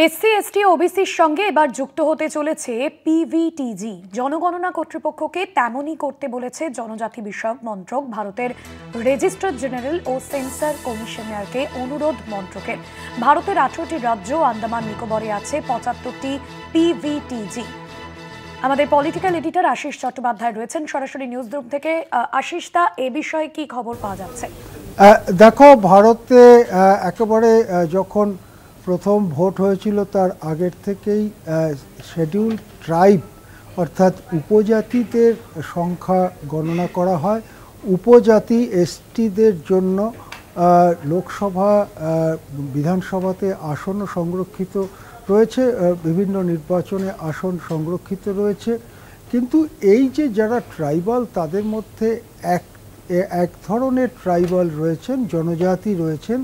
SC ST ওবিসির সঙ্গে এবার যুক্ত হতে চলেছে পিভিটিজি। জনগণনা কর্তৃপক্ষকে তেমনই করতে বলেছে জনজাতি বিষয়ক মন্ত্রক। ভারতের রেজিস্ট্রার জেনারেল ও সেন্সর কমিশনারকে অনুরোধ মন্ত্রকের। ভারতের 18টি রাজ্য আন্দামান নিকোবরে আছে 75টি পিভিটিজি। আমাদের পলিটিক্যাল এডিটর আশিস চট্টোপাধ্যায় রয়েছেন সরাসরি নিউজ রুম থেকে। আশিস দা, এ বিষয়ে কি খবর পাওয়া যাচ্ছে? দেখো, ভারতে একেবারে যখন প্রথম ভোট হয়েছিল তার আগের থেকেই শিডিউল ট্রাইব অর্থাৎ উপজাতিদের সংখ্যা গণনা করা হয়। উপজাতি এসটিদের জন্য লোকসভা বিধানসভাতে আসন সংরক্ষিত রয়েছে, বিভিন্ন নির্বাচনে আসন সংরক্ষিত রয়েছে। কিন্তু এই যে যারা ট্রাইবাল, তাদের মধ্যে এক ধরনের ট্রাইবাল রয়েছেন, জনজাতি রয়েছেন,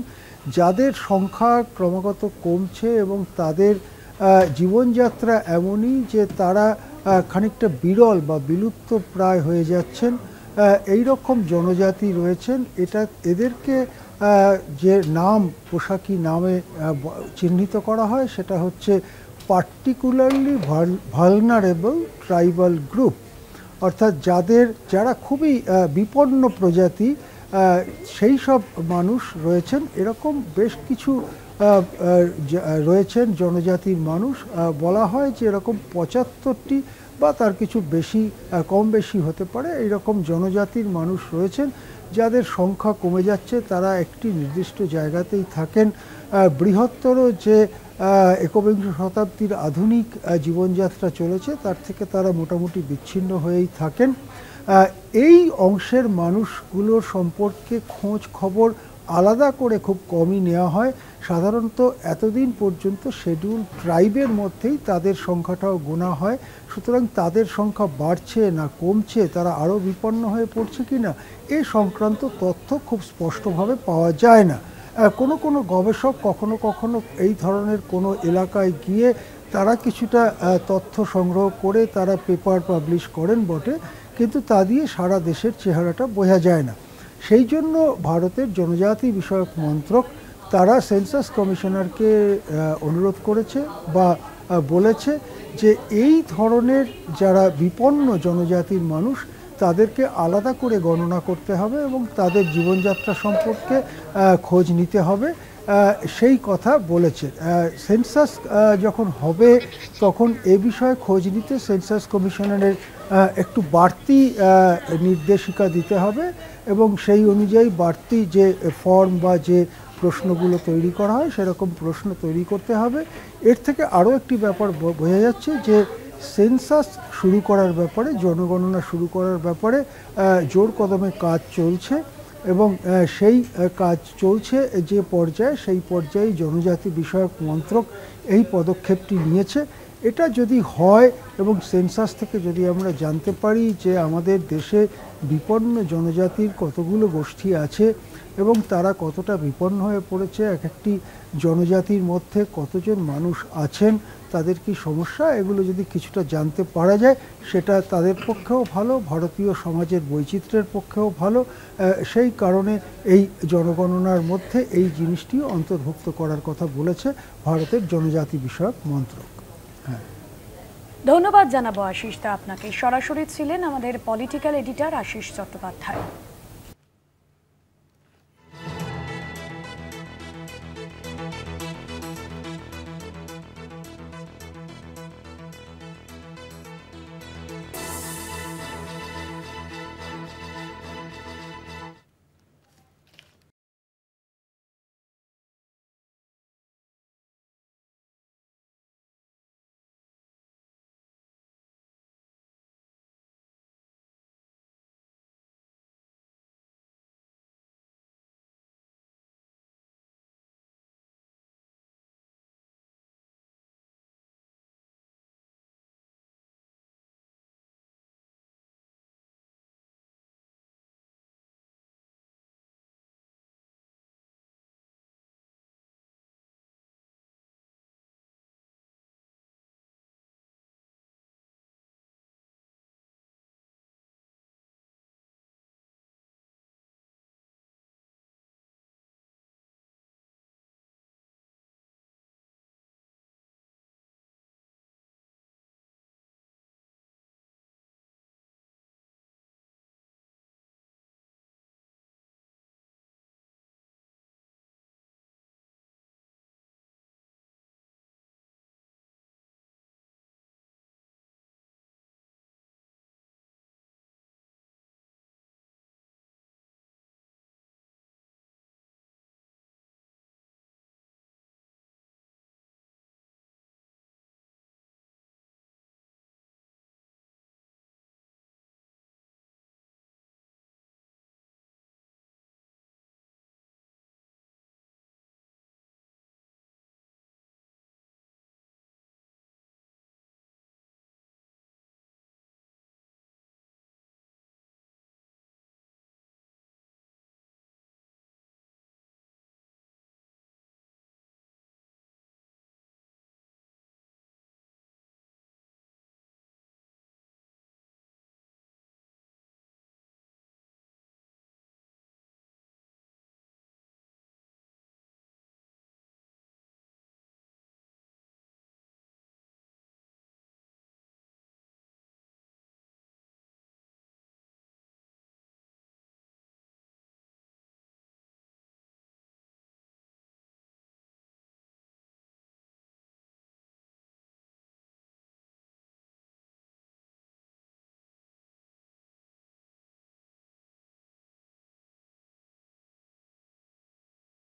যাদের সংখ্যা ক্রমাগত কমছে এবং তাদের জীবনযাত্রা এমনই যে তারা খানিকটা বিরল বা বিলুপ্ত প্রায় হয়ে যাচ্ছেন। এই রকম জনজাতি রয়েছেন। এদেরকে যে নাম, পোশাকি নামে চিহ্নিত করা হয়, সেটা হচ্ছে পার্টিকুলারলি ভালনারেবল ট্রাইবাল গ্রুপ, অর্থাৎ যারা খুবই বিপন্ন প্রজাতি, সেই সব মানুষ রয়েছেন। এরকম বেশ কিছু রয়েছেন জনজাতির মানুষ। বলা হয় যে এরকম 75টি বা তার কিছু বেশি, কম বেশি হতে পারে, এইরকম জনজাতির মানুষ রয়েছেন যাদের সংখ্যা কমে যাচ্ছে। তারা একটি নির্দিষ্ট জায়গাতেই থাকেন। বৃহত্তর যে একবিংশ শতাব্দীর আধুনিক জীবনযাত্রা চলেছে তার থেকে তারা মোটামুটি বিচ্ছিন্ন হয়েই থাকেন। এই অংশের মানুষগুলোর সম্পর্কে খোঁজ খবর আলাদা করে খুব কমই নেওয়া হয়। সাধারণত এতদিন পর্যন্ত শিডিউল ট্রাইবের মধ্যেই তাদের সংখ্যাটাও গোনা হয়। সুতরাং তাদের সংখ্যা বাড়ছে না কমছে, তারা আরও বিপন্ন হয়ে পড়ছে কিনা, এ সংক্রান্ত তথ্য খুব স্পষ্টভাবে পাওয়া যায় না। কোনো কোনো গবেষক কখনো কখনো এই ধরনের কোনো এলাকায় গিয়ে তারা কিছুটা তথ্য সংগ্রহ করে তারা পেপার পাবলিশ করেন বটে, কিন্তু তা দিয়ে সারা দেশের চেহারাটা বোঝা যায় না। সেই জন্য ভারতের জনজাতি বিষয়ক মন্ত্রক তারা সেন্সাস কমিশনারকে অনুরোধ করেছে বা বলেছে যে এই ধরনের যারা বিপন্ন জনজাতির মানুষ, তাদেরকে আলাদা করে গণনা করতে হবে এবং তাদের জীবনযাত্রা সম্পর্কে খোঁজ নিতে হবে, সেই কথা বলেছে। সেন্সাস যখন হবে তখন এ বিষয়ে খোঁজ নিতে সেন্সাস কমিশনারের একটু বাড়তি নির্দেশিকা দিতে হবে এবং সেই অনুযায়ী বাড়তি যে ফর্ম বা যে প্রশ্নগুলো তৈরি করা হয় সেরকম প্রশ্ন তৈরি করতে হবে। এর থেকে আরও একটি ব্যাপার বোঝা যাচ্ছে যে সেন্সাস শুরু করার ব্যাপারে, জনগণনা শুরু করার ব্যাপারে জোর কদমে কাজ চলছে এবং সেই কাজ চলছে যে পর্যায়ে, সেই পর্যায়ে জনজাতি বিষয়ক মন্ত্রক এই পদক্ষেপটি নিয়েছে। এটা যদি হয় এবং সেন্সাস থেকে যদি আমরা জানতে পারি যে আমাদের দেশে বিপন্ন জনজাতির কতগুলো গোষ্ঠী আছে এবং তারা কতটা বিপন্ন হয়ে পড়েছে, এক একটি জনজাতির মধ্যে কতজন মানুষ আছেন, তাদের কি সমস্যা, এগুলো যদি কিছুটা জানতে পারা যায় সেটা তাদের পক্ষেও ভালো, ভারতীয় সমাজের বৈচিত্র্যের পক্ষেও ভালো। সেই কারণে এই জনগণনার মধ্যে এই জিনিসটিও অন্তর্ভুক্ত করার কথা বলেছে ভারতের জনজাতি বিষয়ক মন্ত্রক। ধন্যবাদ জানাবো আশিস দা আপনাকে। সরাসরি ছিলেন আমাদের পলিটিক্যাল এডিটর আশিস চট্টোপাধ্যায়।